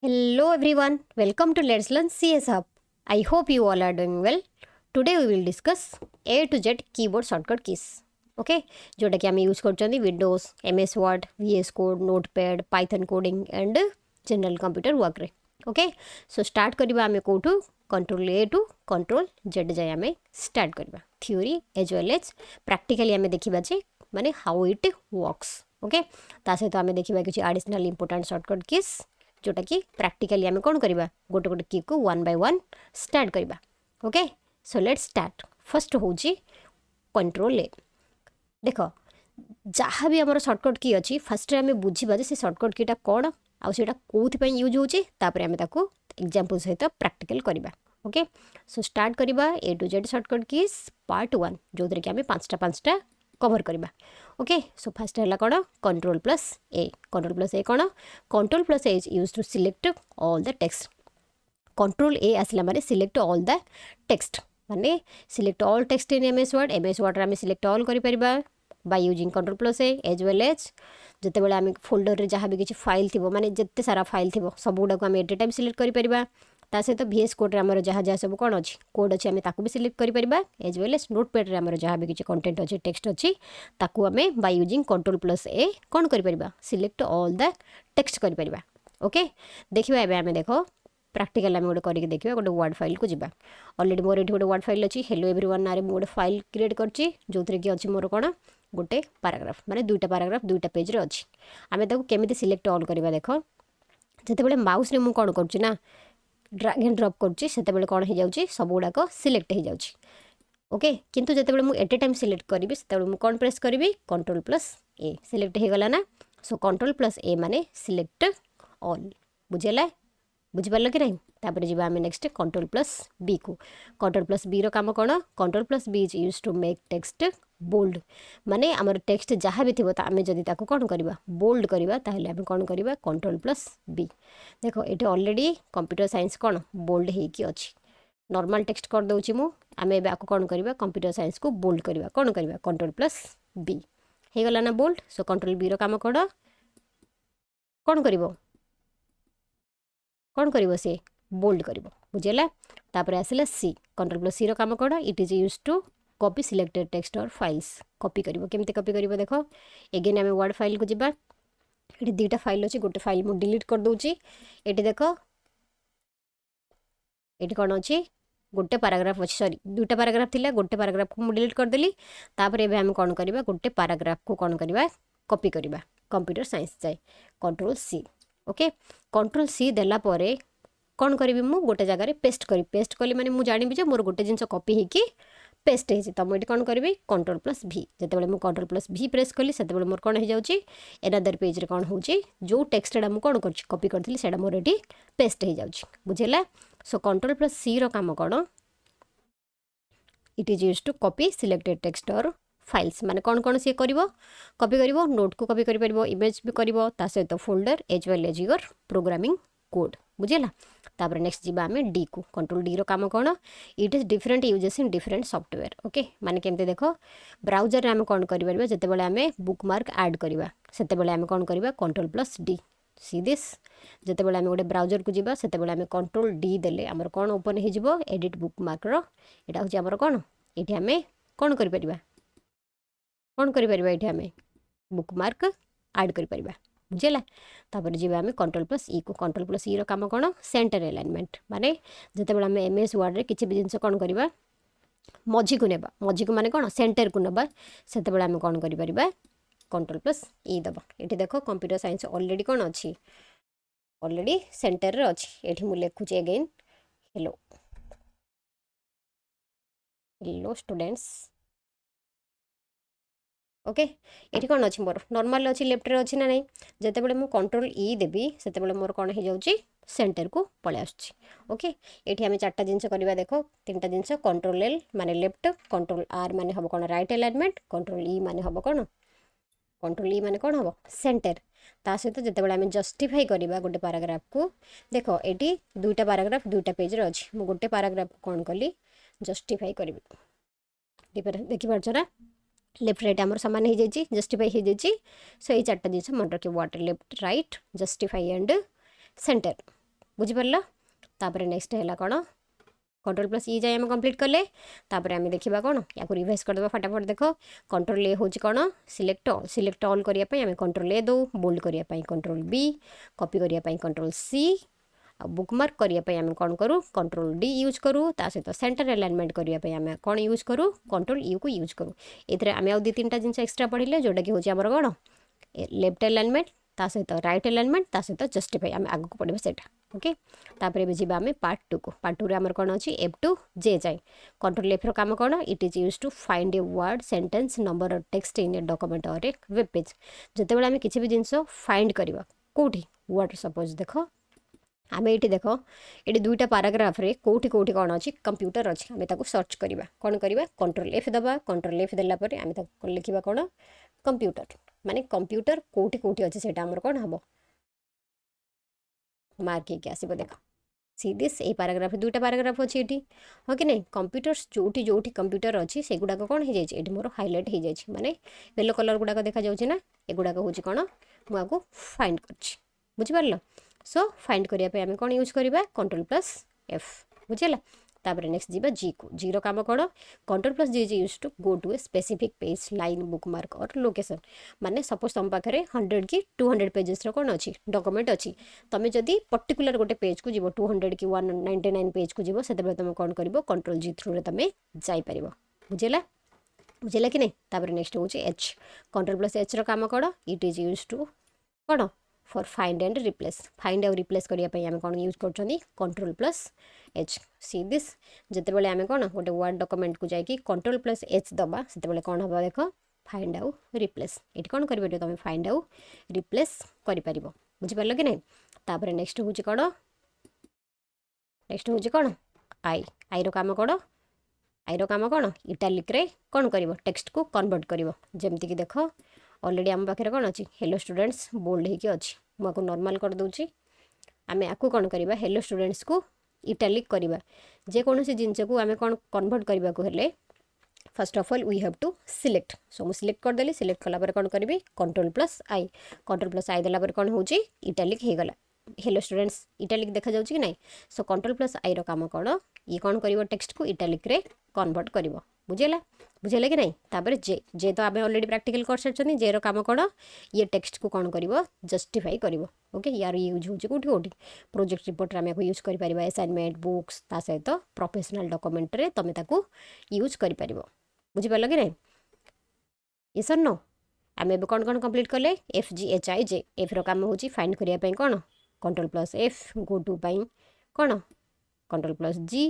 Hello everyone, welcome to Let's Learn CS Hub. I hope you all are doing well. Today we will discuss A to Z keyboard shortcut keys. Okay, जोटा कि आम use कर Windows MS Word, VS Code, Notepad, Python coding and general computer work रे. Okay, so start करिबा आमे कोठू Ctrl A to Ctrl Z जाय आमे start करिबा. Theory as well as practically आमे देखिबा जे माने how it works. Okay, ता सहित आमे देखिबा किछि additional important shortcut keys जोटा कि प्रैक्टिकली आम कौन करवा गोटे गोटे की को वन बाय वन स्टार्ट करवा. Okay so let's start. First हूँ कंट्रोल ए. देख जहाँ भी आम सर्टकट की अच्छी फास्ट आम बुझा से सर्टकट कीटा कौन आउटा कौन यूज होपर आम एग्जांपल सहित प्रैक्टिकल करवा. ओके सो स्टार्ट करवा A to Z shortcut keys part 1 जो कि आम पांचटा कवर करवा. ओके सो फास्ट है कौन control plus A. Control plus A कौन control plus A is use to select all the text. Control A आसला माने सिलेक्ट ऑल द टेक्स्ट माने select all text in MS Word आम select all कर by using control plus A as well as जिते बड़े आम folder रे जहाँ भी किसी फाइल थी माने जिते सारा फाइल थी सब गुड़ाक आम एट ए टाइम सिलेक्ट कर ता सहित VS कोड आमर जहाँ जहाँ सब कौन अच्छी कोड अच्छी आम ताकू भी सिलेक्ट कर एज वेल एज नोटपैड रे आमर जहाँ भी किसी कंटेंट अच्छी टेक्स्ट अच्छी ताकू आम by using control plus A कौन कर सिलेक्ट ऑल द टेक्स्ट कर. ओके देखिए एवं आम देख प्रैक्टिकल आम गोटे करके देखिए गोटे वर्ड फाइल को जावा. ऑलरेडी मोर ये गोटे वर्ड फाइल अच्छी हेलो एवरीवन ना गोटे फाइल क्रिएट करची जो कि अच्छी मोर कौन गोटे पैराग्राफ माने दुईटा पैराग्राफ दुईटा पेज रे अच्छी आम केमी सिलेक्ट ऑल करवा. देख जिते माउस रे मु कौन करना ड्रैग एंड ड्रॉप करुच्ची से कौन हो जाऊँगी सब गुड़ाक सिलेक्ट हो जाऊँगी. ओके किंतु जिते मुझे एट ए टाइम सिलेक्ट करी से कौन प्रेस करी कंट्रोल प्लस ए सिलेक्ट हो गला ना. सो कंट्रोल प्लस ए माने सिलेक्ट ऑल बुझेला बुझिपार कि नहीं. तापर जी आम नेक्स्ट कंट्रोल प्लस बी को कंट्रोल प्लस बी रम कौन control plus B is use to make text bold माने आमर टेक्स्ट जहाँ भी थी आम जदि कौन करवा बोल्ड करवा ताहले आम कौन करवा कंट्रोल प्लस बी. देख ये ऑलरेडी कंप्यूटर साइंस कौन बोल्ड होगी अच्छी नॉर्मल टेक्स्ट कर दूची मु आम ए कौन करवा कंप्यूटर साइंस को बोल्ड करवा कौन करवा कंट्रोल प्लस बी हो गला ना बोल्ड. सो कंट्रोल बी रम कौन कौन कर सी बोल्ड कर बुझेगा. तापर आसला सी कंट्रोल प्लस सी रम कौन it is use to copy selected text or files copy करिवो केमते कॉपी करिवो. देख एगेन आम वर्ड फाइल को जिबा ये दुईटा फाइल अच्छी गोटे फाइल मुझे डिलीट कर दूची. ये देख ये कौन अच्छी गोटे पैराग्राफ अच्छी सॉरी दुईटा पैराग्राफ थिला गोटे पैराग्राफ को मुझे डिलीट करदेली. तापर एबे आम कौन करवा गोटे पैराग्राफ को कौन करवा कॉपी करवा कंप्यूटर साइंस जाए control C. Okay control C देला परे कौन करी मु गोटे जगह पेस्ट कली माने मु जानी मोर गोटे जिनस कॉपी होगी पेस्ट हो तो मुझे कौन करी कंट्रोल प्लस भी जिते मुझे कंट्रोल प्लस भी प्रेस कली से मोर कौन हो जाऊँगी एनादर पेज रे कौन हो जो टेक्सटा मुझे कौन कर कॉपी करी से मोर ये पेस्ट हो जाऊँगी बुझेगा. सो कंट्रोल प्लस सी रम कौन it is use to copy selected text or files माने कौन कौन सी कर कॉपी कर नोट को कॉपी कर इमेज भी कर सहित folder as well as your programming code बुझेगा. तापर नेक्स्ट जी आम डी को कंट्रोल डी काम कौन it is different uses in different software. Okay माने केमते देख ब्राउजर आम कौन कर जिते आम बुकमार्क ऐड करवा से आम कौन करवा control plus D. See this जिते आम गोटे ब्राउजर को जावा से आम कंट्रोल डी देले आमर कौन ओपन हो एडिट बुकमार्क यहाँ हूँ आमर कौन ये आम कौन कर कौन कर आम बुकमार्क ऐड कर बुझेगा. तापर जी आम कंट्रोल प्लस ई को कंट्रोल प्लस ई रम कौन सेंटर एलाइनमेंट माने जिते आम MS वर्ड रे किसी भी जिनस कौन करवा मझी को नेबा मझी को माने कौन सेंटर को नेबा से आम कौन कर कंट्रोल प्लस ई दबा. ये देख कंप्यूटर साइंस ऑलरेडी कौन अच्छी ऑलरेडी सेंटर रे अच्छी. ये मुझे लिखुची again hello hello students. Okay ये कौन अच्छी मोर नॉर्मल अच्छी लेफ्ट रे अच्छी ना नहीं जिते बड़े मु कंट्रोल ई देवी से मोर कौन हो जाऊँगी सेंटर को पलि आसुची. ओके ये आम चार्टा जिनस करवा देख तीनटा जिनस कंट्रोल एल माने लेफ्ट कंट्रोल आर माने हम कौन राइट एलाइनमेंट कंट्रोल ई माने हम कौन कंट्रोल ई माने कौन हम सेंटर. ता सहित जिते आम जस्टिफाई करवा गोटे पैराग्राफ को देख ये दुईटा पैराग्राफ दुईटा पेज रे अच्छी मु गोटे पैराग्राफ को कौन कली जस्टिफाई करी देखिपार ना लेफ्ट राइट आमर सामान हो जाए जस्टिफाई हो जाए. सो ये चार्टा जिन मन रखिए वाटर left right justify and centre. बुझिपार तापर नेक्स्ट है कौन कंट्रोल प्लस ई जाए कंप्लीट कले तापर आम देखा कौन या रिवाइज करदे फटाफट देख कंट्रोल ए हूँ कौन सिलेक्ट ऑल करने आम कंट्रोल ए दो बोल्ड करने कंट्रोल बी कॉपी करने कंट्रोल सी आ बुकमार्क करने आम कौन करूँ कंट्रोल डी यूज करूँ ता सहित सेंटर अलाइनमेंट करने आम कौन यूज करूँ कंट्रोल यू को यूज करूँ ये आम आउ 2-3टा जिन एक्सट्रा पढ़ले जोटा कि हूँ आमर कौन लेफ्ट अलाइनमेंट ता सहित राइट अलाइनमेंट ता सहित जस्टिफाई आम आग को पढ़ा सेटा ओके तापर भी जी आम पार्ट 2 को पार्ट 2 आमर कौन अच्छी F2 जे जाए कंट्रोल एफ काम कौन it is use to find a word sentence number or text in a document or a web page जिते बड़े आम किसी भी जिनस फाइंड करवा कौटी वर्ड सपोज देख आम ये देख ये 2टा पाराग्राफ रे कौटी कौटी कौन अच्छी कंप्यूटर अच्छी आम ताको सर्च करवा कौन करवा कंट्रोल एफ दबा कंट्रोल एफ देलापर आम लिखा कौन कंप्यूटर माने कंप्यूटर कौटी कौटी अच्छे से आमर कौन हम मार्क होगी आसो देख सी दिस ये पाराग्राफ 2टा पाराग्राफ अच्छी ये हाँ कि नहीं कंप्यूटर्स जोटी जोटी कंप्यूटर अच्छी से गुड़ाक कौन हो जाए मोर हाइलाइट हो जाए माने येलो कलर गुड़ाक देखा जाऊँगी ना एगुड़ाक हूँ कौन मुझे फाइंड कर बुझिपार सो फाइंड करने आम कौन यूज करवा कंट्रोल प्लस एफ बुझेगा तापर नेक्स्ट जी जी को जी काम कौन control plus G use to go to a specific page line bookmark or location माने सपोज तुम पाखे 100 कि 200 पेजेस कौन अच्छी डॉक्यूमेंट अच्छी तुम जदि पर्टिकुलर गोटे पेज को जीव 200 कि 199 पेज को जीव से तुम कौन कर कंट्रोल जी थ्रू तुम जापर बुझेगा बुझेगा कि नहीं तापर नेक्स्ट हूँ एच कंट्रोल प्लस एच काम कौन इट इज यूज टू कौन for find and replace find आउ रिप्लेस करने आम कौन यूज कर control plus H see this जिते आम कौन गोटे वर्ड डॉक्यूमेंट को जाकि कंट्रोल प्लस एच दबा से कौन हम देख फाइंड आउ रिप्लेस ये कौन कर तुम फाइंड आउ रिप्लेस कर बुझिपार कि नहीं तापर नेक्स्ट हूँ कौन नेक्स्ट हूँ कौन आई काम कौन आई काम कौन इटालिक रे कौन कर टेक्स्ट को कन्वर्ट कर जमती कि देख ऑलरेडी आम पाखे कौन अच्छी हेलो स्टूडेंट्स बोल्ड होगी अच्छी मुझे नॉर्मल कर दूची आम आपको कौन करवा हेलो स्टूडेंट्स को इटालिक करवा जेकोसी जिनस को आम कौन कन्वर्ट करने को हेले first of all we have to select so मुझे सिलेक्ट करदेली सिलेक्ट कलापर कौन करी कंट्रोल प्लस आई देलापर कौन हो इटालिक हो गला हेलो स्टूडेंट्स इटालिक देखा जाऊँ कि नहीं सो कंट्रोल प्लस आई काम कौन ये कौन कर टेक्स्ट को इटालिक रे कन्वर्ट कर बुझेगा बुझेगा कि नहीं तापर जे जे तो आम ऑलरेडी प्रैक्टिकल कर सारी जे काम कौन ये टेक्स्ट को कौन कर जस्टिफाई कर ओके यार यूज हो कौटी कौटी प्रोजेक्ट रिपोर्ट आम यूज कर असाइनमेंट बुक्स ता सहित प्रोफेशनल डॉक्यूमेंट रे तुम ताकू यूज कर बुझिपार कि नहीं ये सर नो आम ए कौन कौन कंप्लीट कले F G H I J F काम हो फाइंड करने कौन control plus F go to कौन कंट्रोल प्लस जी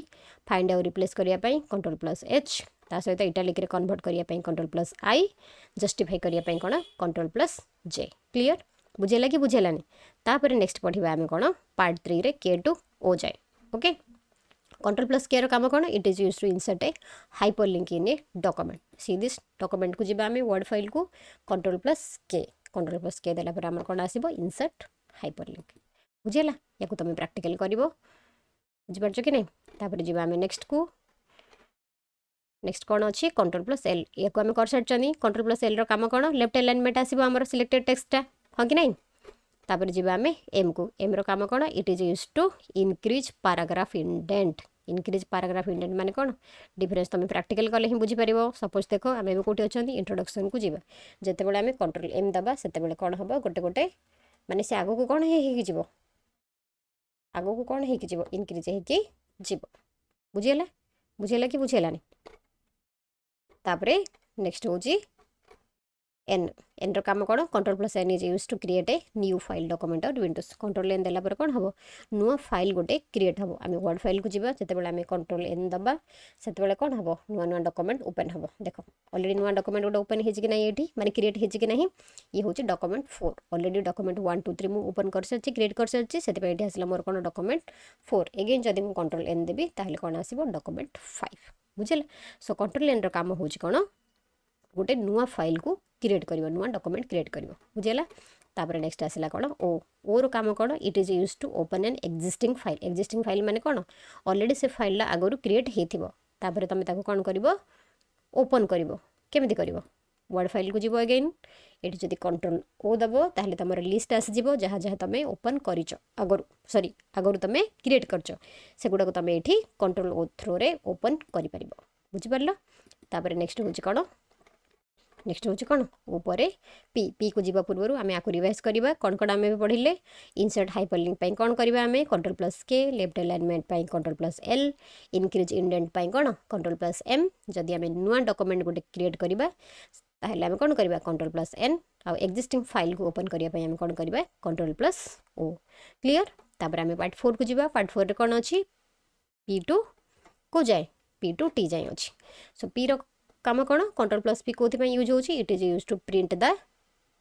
फाइंड आउ रिप्लेस करने कंट्रोल प्लस एच ता सहित इटालिक रे कन्वर्ट करने कंट्रोल प्लस आई जस्टिफाई करने कौन कंट्रोल प्लस जे क्लीयर बुझेगा कि बुझेलानी तापर नेक्स्ट पढ़ा आम कौन पार्ट 3 रे के टू ओ जाए ओके कंट्रोल प्लस के काम कौन it is use to insert a hyperlink in a document see this document को जी आम वर्ड फाइल को कंट्रोल प्लस के देलापर आम कौन आसो इंसर्ट हाइपर लिंक बुझेगा या तुम प्रैक्टिकल कर बुझिपार कि नहीं तापर जी आम नेक्स्ट को नेक्स्ट कौन अच्छी कंट्रोल प्लस एल या आम कर सारी कंट्रोल प्लस एल काम कौन लेफ्ट अलाइनमेंट आसो आमर सिलेक्टेड टेक्स्टा हाँ कि नहीं तापर जी आम एम को एम काम कौन it is use to increase paragraph increase paragraph indent माने कौन डिफरेंस तुम प्रैक्टिकल कले ही बुझीपार सपोज देख आम भी कौटी अच्छा इंट्रोडक्शन को जीवा जिते आम कंट्रोल एम दबा से कौन हम गोटे गोटे माने से आग को कौन हो आग को कौन हो इनक्रीज हो बुझेगा बुझेगा कि बुझेलानी तापर नेक्स्ट हूँ एन एन काम कौन control plus N is use to create a new file document or windows control N देलापर कौन हम नुआ फाइल गोटे क्रिएट हम आम वर्ड फाइल को जीवा जिते आम कंट्रोल एन दबा से कौन हम नुआ नुआ डॉक्यूमेंट ओपन हम देख ऑलरेडी नुआ डॉक्यूमेंट गोटे ओपन होगी ना ये माने क्रिएट होगी कि नहीं ये हूँ डॉक्यूमेंट 4 ऑलरेडी डॉक्यूमेंट 1 2 3 मुझे ओपन कर सारी क्रिएट कर सारी से आसला मोर कौन डॉक्यूमेंट 4 एगेन जब मुझे कंट्रोल एन देवी ताहले कौन आसो डॉक्यूमेंट 5 बुझे सो कंट्रोल एन काम हूँ कौन गोटे नुआ फाइल को क्रिएट कर नुआ डॉक्यूमेंट क्रिएट कर बुझेगा तापर नेक्स्ट आसला कौन ओ काम कौन it is use to open an existing file माने कौन ऑलरेडी से फाइल आगु क्रिएट होता तुम कौन कर ओपन कर केमिति कर वर्ड फाइल को जीव अगेन ये जब कंट्रोल ओ दब ताहले तुम लिस्ट आसीज जहाँ जहाँ तुम ओपन कर आगु सॉरी आगु तुम क्रिएट कर सेगुड़ा तुम ये कंट्रोल ओ थ्रो रे ओपन कर बुझिपार तापर नेक्स्ट हूँ कौन नेक्स्ट हूँ कौन ऊपर पी पी को जीवा पूर्व आम आपको रिवाइज करवा कौन कौन आम पढ़ले इनसर्ट हाइपरलिंक कौन करवा आम कंट्रोल प्लस के left alignment control plus L increase indent कौन कंट्रोल प्लस एम जदि आम नुआ डॉक्यूमेंट गोटे क्रिएट करवा ताहले आम कौन करवा कंट्रोल प्लस एन आउ एक्जिस्टिंग फाइल को ओपन करने आम कौन करवा कंट्रोल प्लस ओ क्लियर तापर आम पार्ट 4 को जीवा पार्ट 4 रे कौन अच्छी P2 को जाए P2 T जाए अच्छी सो P रो काम कौन कंट्रोल प्लस पी कौन यूज होची it is use to print the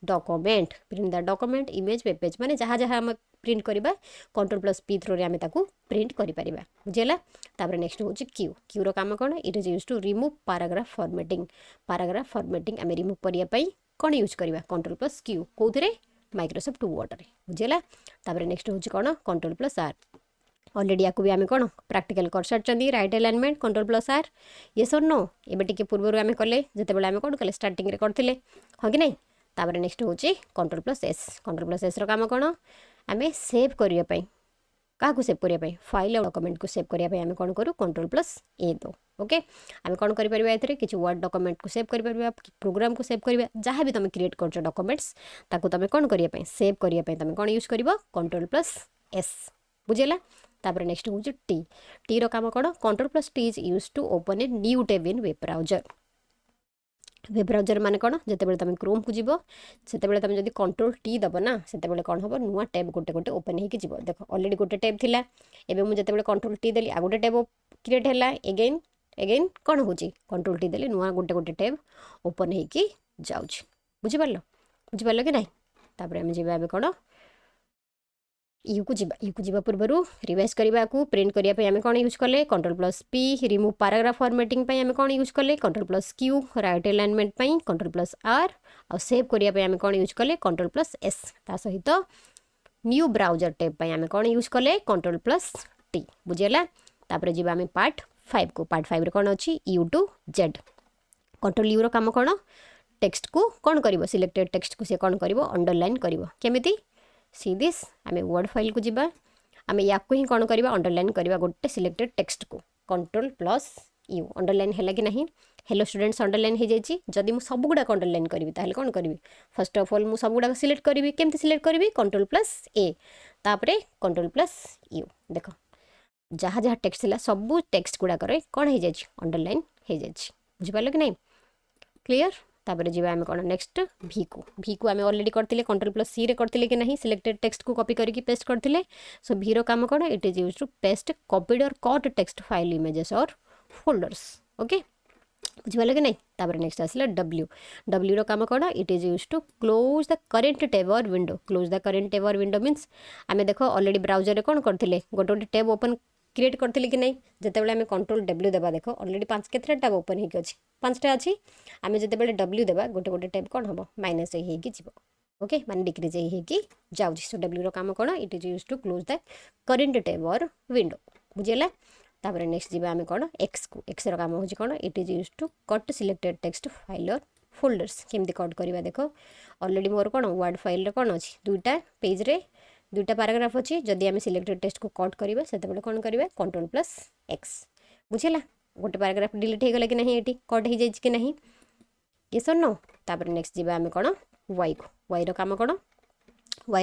document image web page माने जहाँ जहाँ आम प्रिंट करवा कंट्रोल प्लस पी थ्रो आम प्रिंट कर बुझेगा तापर नेक्स्ट हूँ क्यू क्यू रो काम कौन it is use to remove paragraph formatting आम रिमूव करने कौन यूज करवा कंट्रोल प्लस क्यू कौन माइक्रोसॉफ्ट वर्ड रे बुझेगा तापर नेक्स्ट हूँ कौन कंट्रोल प्लस आर ऑलरेडी आपको भी आम कौन प्रैक्टिकल कर sorry right alignment control plus R ये सर नो एबे टिके पूर्व आम कले जिते आम कौन कले स्टार्टिंग रे करथिले हाँ कि नहीं तापर नेक्स्ट हूँ कंट्रोल प्लस एस रो कौन आम सेव करने क्या सेव करने फाइल और डॉक्यूमेंट को सेव करने आम कौन करूँ कंट्रोल प्लस ए दो ओके आम कौन करें किसी वर्ड डॉक्यूमेंट को सेव कर प्रोग्राम को सेव करवा जहाँ भी तुम क्रिएट कर डॉक्यूमेंट्स ताको तुम कौन करने सेव करने तुम कौन यूज कर कंट्रोल प्लस एस बुझेगा तापर नेक्स्ट हूँ टी टी रो काम कौन control plus T is use to open a new tab in web browser माने कौन जिते तुम क्रोम को जीव से तुम जब कंट्रोल टी दब ना से कौन हम नुआ टैब गोटे गोटे ओपन हो देख ऑलरेडी गोटे टैब थिला एबे मुझे जिते कंट्रोल टी देली आ गोटे टैब क्रिएट है एगेन एगेन कौन हो कंट्रोल टी देली नुआ गोटे गोटे टैब ओपन हो जाऊँ बुझिपार कि नहीं तापर आम जी कौन यू को जीवा पूर्व रिवाइज करने को प्रिंट करने आम कौन यूज कले control plus P remove paragraph formatting आम कौन यूज कले control plus Q right alignment control plus R और सेव करने आम कौन यूज कले कंट्रोल प्लस एस ता सहित न्यू ब्राउजर टैब आम कौन यूज कले कंट्रोल प्लस टी बुझेगा तापर जी आम पार्ट 5 को पार्ट 5 कौन अच्छी U to Z control U रो काम कौन टेक्स्ट को कौन कर सिलेक्टेड टेक्स्ट को सी कौन कर अंडरलाइन करमी सी दिस आम वर्ड फाइल को जीवा आम या ही कौन करवा अंडरलाइन करवा गोटे सिलेक्टेड टेक्स्ट को कंट्रोल प्लस यू अंडरलाइन है कि नहीं हेलो स्टूडेंट्स अंडरलाइन हो जाए जदि मुझे सब गुड़ाक अंडरलाइन करी ताहले कौन करी फर्स्ट ऑफ ऑल मुझे सब गुड़ाक सिलेक्ट करी केमती सिलेक्ट करी कंट्रोल प्लस ए तापरे कंट्रोल प्लस यू देख जहाँ जहाँ टेक्स्ट था सब टेक्स्ट गुड़ाक कौन हो जाए अंडरलाइन हो जाए बुझिपार कि नहीं क्लियर तापर जी आम कौन नेक्स्ट भी को आम ऑलरेडी करते कंट्रोल प्लस सी रे करते कि नहीं सिलेक्टेड टेक्स्ट को कॉपी करके पेस्ट करते सो भी काम कौन it is use to paste copied और कट टेक्स्ट फाइल इमेजेस और फोल्डर्स ओके बुझिपार कि नहीं तापर नेक्स्ट आसला डब्ल्यू रो काम कौन it is use to close the current tab और window close the current tab और विंडो मीन्स आम देख ऑलरेडी ब्राउजर कौन करते गोटे गोटे टैब ओपन क्रिएट करते कि नहीं जिते आम कंट्रोल डब्ल्यू देवा देख ऑलरेडी 5 केतटा टैब ओपन होगी अच्छी 5टा अच्छी आम जिते डब्ल्यू देवा गोटे गोटे टैब कौन हम माइनस हो ओके माने डिक्रीज हो जाऊँ सो डब्ल्यू रो काम कौन it is use to close the current tab और विंडो बुझेगा तापर नेक्स्ट जी आम कौन एक्स को एक्स रो काम हो कौन it is use to cut selected text file or folders केमती कट करवा देख ऑलरेडी मोर कौन वर्ड फाइल कौन अच्छी 2टा पेज रे 2टा पैराग्राफ अच्छी जदि आम सिलेक्टेड टेक्स्ट को कट करवा से कौन करवा कंट्रोल प्लस एक्स बुझेगा गोटे पैराग्राफ डिलीट हो गला कि नहीं ये कट हो जाए कि नहीं ये सर नो तापर नेक्स्ट जी आम कौन वाई को वाई रो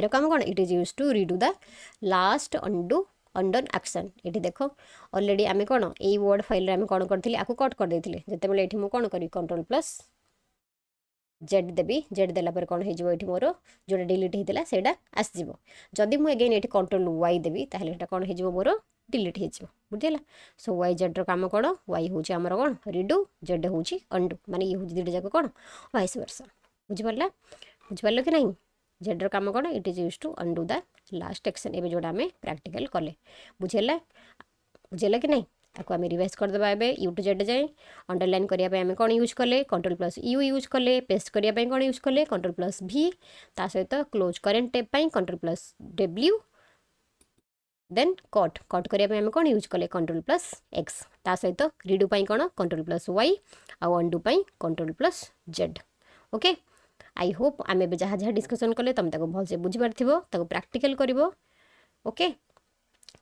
काम कौन it is use to redo the last undo undone action ये देख ऑलरेडी आम कौन यही वर्ड फाइल आम कौन करते आपको कट कर देते जितेबाला ये कौन करी कंट्रोल प्लस जेड देवी जेड देला कौन हो मोर जोटा डिलीट होता है आसो जदि मुझे अगेन ये कंट्रोल वाई देवी ताहले कौन हो मोर डिलीट हो बुझेगा सो वाई जेड रो काम कौन वाई हूँ आमर कौन रिडू जेड हूँ अंडू माने ये हूँ दुटा जाक कौन वाइस वर्सा बुझिपार कि नहीं जेड रो काम कौन it is use to undo the last action एवं जोड़ा आम प्रैक्टिकल कले बुझेगा कि नहीं आपको आम रिवाइज करदेवा ए यू टू जेड जाए अंडरलाइन करने आम कौन यूज कले कंट्रोल प्लस यू यूज कले पेस्ट करने कौन यूज कले कंट्रोल प्लस भी ता सहित close current tab control plus W then cut करने आम कौन यूज कले कंट्रोल प्लस एक्स ता सहित रिडू कौन कंट्रोल प्लस वाई आउ undo control plus Z okay I hope आम ए जहाँ जहाँ डिस्कसन कले तुम ताको भलसे बुझीपार प्राक्टिकल कर ओके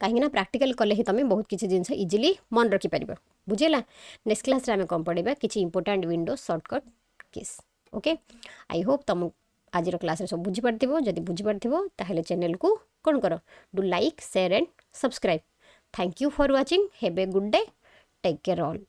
कहीं प्राक्टिकल कले ही तुम बहुत किसी जिन इजिली मन रखिपार बुझेगा नेक्स्ट क्लास आम कौन पढ़ा किसी important Windows shortcut keys okay I hope तुम आज क्लास सब बुझीपार जदि बुझीपार ताहले चैनल को कौन कर do like share and subscribe thank you for watching have a good day take care all.